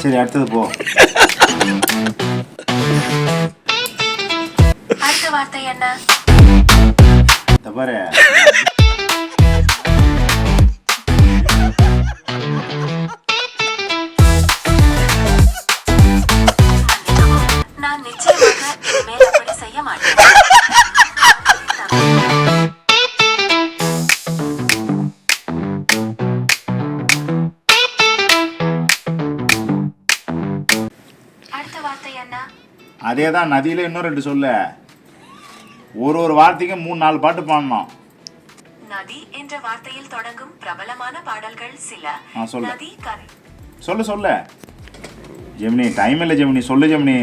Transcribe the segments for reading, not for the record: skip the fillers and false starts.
சரி அடுத்தது போ. அடுத்த வார்த்தை என்ன? தபாரே நான் நிச்சயமாக இனிமேல் அப்படி செய்ய மாட்டேன். அடுத்த வார்த்தை என்ன? அதேதான் நதியில இன்னும் 2 சொல்லு. ஒரு வார்த்தைக்கும் 3-4 பாட்டு பாடணும். நதி என்ற வார்த்தையில் தொடங்கும் பிரபலமான பாடல்கள் சில. நதி கரை. சொல்லு ஜெமினி, டைம் இல்லை ஜெமினி, சொல்லு ஜெமினி.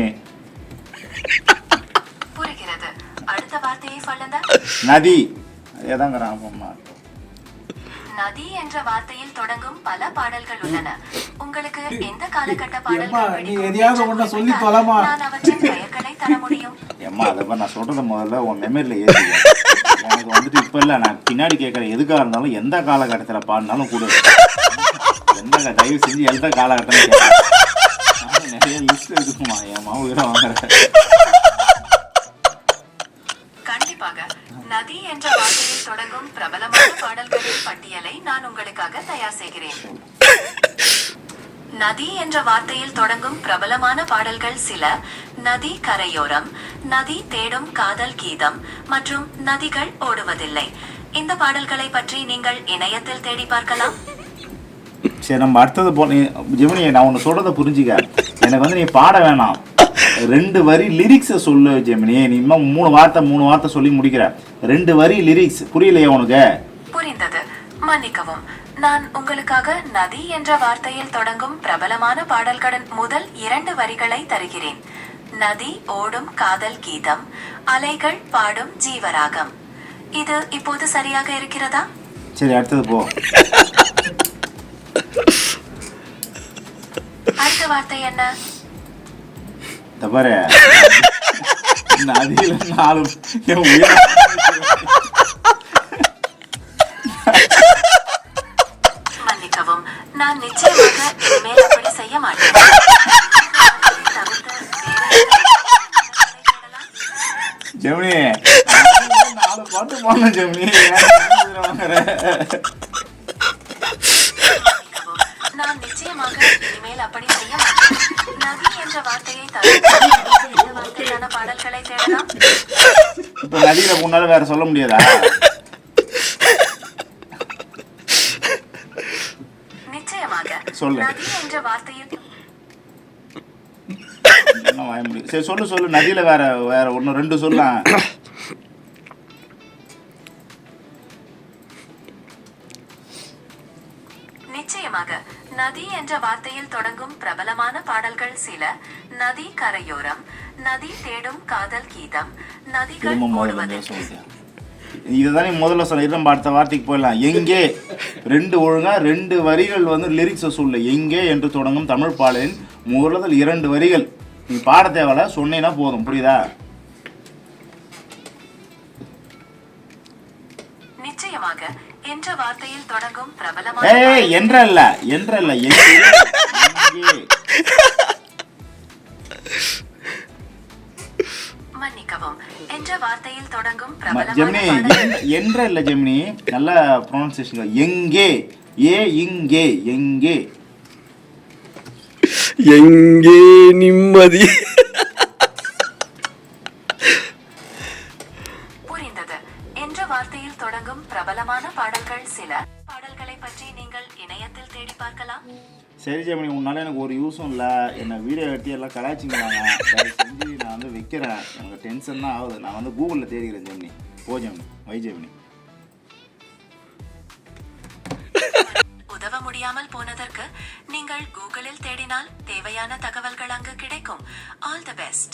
புரிகிறது. அடுத்த வார்த்தையை சொல்லுங்க. நதி. அதேதாங்கிறான். நதி என்ற வார்த்தையில் தொடங்கும் பல பாடல்கள் உள்ளன. உங்களுக்கு எந்த காலகட்ட பாடல்கள் நீ எதையாவது ஒண்ணு சொல்லி தொலைமா. நான் அவற்றின் பெயர்களை தர முடியும். ஏம்மா அதப்ப நான் சொல்றத முதல்ல உன் மெமரியில ஏற்றி. எனக்கு வந்துட்டு இப்ப இல்ல, நான் பின்னாடி கேட்கறேன். எதுக்காக இருந்தாலும் எந்த காலகட்டத்துல பாடினாலும் கூட எந்த தயவு செஞ்சு எந்த காலகட்டம் நிறைய லிஸ்ட் இருக்குமா என் மாவுகிட்ட வாங்குறேன். கண்டிப்பாக நதி என்ற வார்த்தையில் தொடங்கும் பிரபலமான பாடல்களின் பட்டியலை நான் உங்களுக்காக தயார் செய்கிறேன். நதி என்ற வார்த்தையில் தொடங்கும் பிரபலமான பாடல்கள் சில. நதி கரையோரம், நதி தேடும் காதல் கீதம் மற்றும் நதிகள் ஓடுவதில்லை. இந்த பாடல்களை பற்றி நீங்கள் இணையத்தில் தேடி பார்க்கலாம். சரி நம்ம அடுத்தது போ. ஜெமினி நான் ஒன்று சொல்றதை புரிஞ்சுக்க. எனக்கு வந்து நீ பாட வேணாம், 2 வரி லிரிக்ஸை சொல்லு ஜெமினி. நீ இன்னும் 3 வார்த்தை சொல்லி முடிக்கிற. 2 வரி லிரிக்ஸ் புரியலையே உனக்கு? புரிந்தது, மன்னிக்கவும். நான் உங்களுக்காக நதி என்ற வார்த்தையில் தொடங்கும் பிரபலமான பாடல்களின் முதல் 2 வரிகளை தருகிறேன். நதி ஓடும் காதல் கீதம், அலைகள் பாடும் ஜீவராகம். இது இப்போது சரியாக இருக்கிறதா? சரி அடுத்தது போ. அடுத்த வார்த்தை என்ன? தபாரே நதியில 4 என் உயிரை மன்னிக்கவும், நான் நிச்சயமாக இனிமேல் அப்படி செய்ய மாட்டேன். ஜெமினி 4 பாட்டு பாடணும் ஜெமினி. நான் நிச்சயமாக இனிமேல் அப்படி செய்ய மாட்டேன். நதி என்ற வார்த்தையை தவிர வார்த்தையான பாடல்களை தேடலாம். இப்ப நதியில முன்னால வேற சொல்ல முடியாதா? நிச்சயமாக சொல்லு. நதி என்ற வார்த்தையில் சரி சொல்லு. நதியில வேற 1-2 சொல்லலாம். நிச்சயமாக நதி என்ற வார்த்தையில் தொடங்கும் பிரபலமான பாடல்கள் சில. நதி கரையோரம், நதி தேடும் காதல் கீதம், நதிகள் ஓடுவதில்லை. இதுதான் நீ முதல்ல சொல்ல. நம்ம அடுத்த வார்த்தைக்கு போயிடலாம். எங்கே 2 ஒழுங்கா 2 வரிகள் வந்து லிரிக்ஸை சொல்லு. எங்கே என்று தொடங்கும் தமிழ் பாடலின் முதல் 2 வரிகள். நீ பாட தேவையில்ல, சொன்னீங்கன்னா போதும். புரியுதா? நிச்சயமாக என்ற வார்த்தையில் தொடங்கும் பிரபலமான என்றல்ல மன்னிக்கவும், என்ற வார்த்தையில் தொடங்கும் ஜெமினி என்றல்ல ஜெமினி, நல்ல ப்ரொனன்சியேஷன். எங்கே இங்கே எங்கே எங்கே நிம்மதி. புரிந்தது. என்ற வார்த்தையில் தொடங்கும் பிரபலமான பாடல்கள் சில. பாடல்களை பற்றி நீங்கள் இணையத்தில் தேடி பார்க்கலாம். சரி ஜெமினி, உன்னால எனக்கு ஒரு யூஸும் இல்லை. என்னை வீடியோ எடுத்து எல்லாம் கலாய்ச்சிங்கிறாங்க. செஞ்சு நான் வந்து வைக்கிறேன். எனக்கு டென்ஷன் தான் ஆகுது. நான் வந்து கூகுளில் தேடிக்கிறேன் ஜெமினி. போ ஜெமினி, வை ஜெமினி. உதவ முடியாமல் போனதற்கு நீங்கள் கூகுளில் தேடினால் தேவையான தகவல்கள் அங்கு கிடைக்கும். All the best.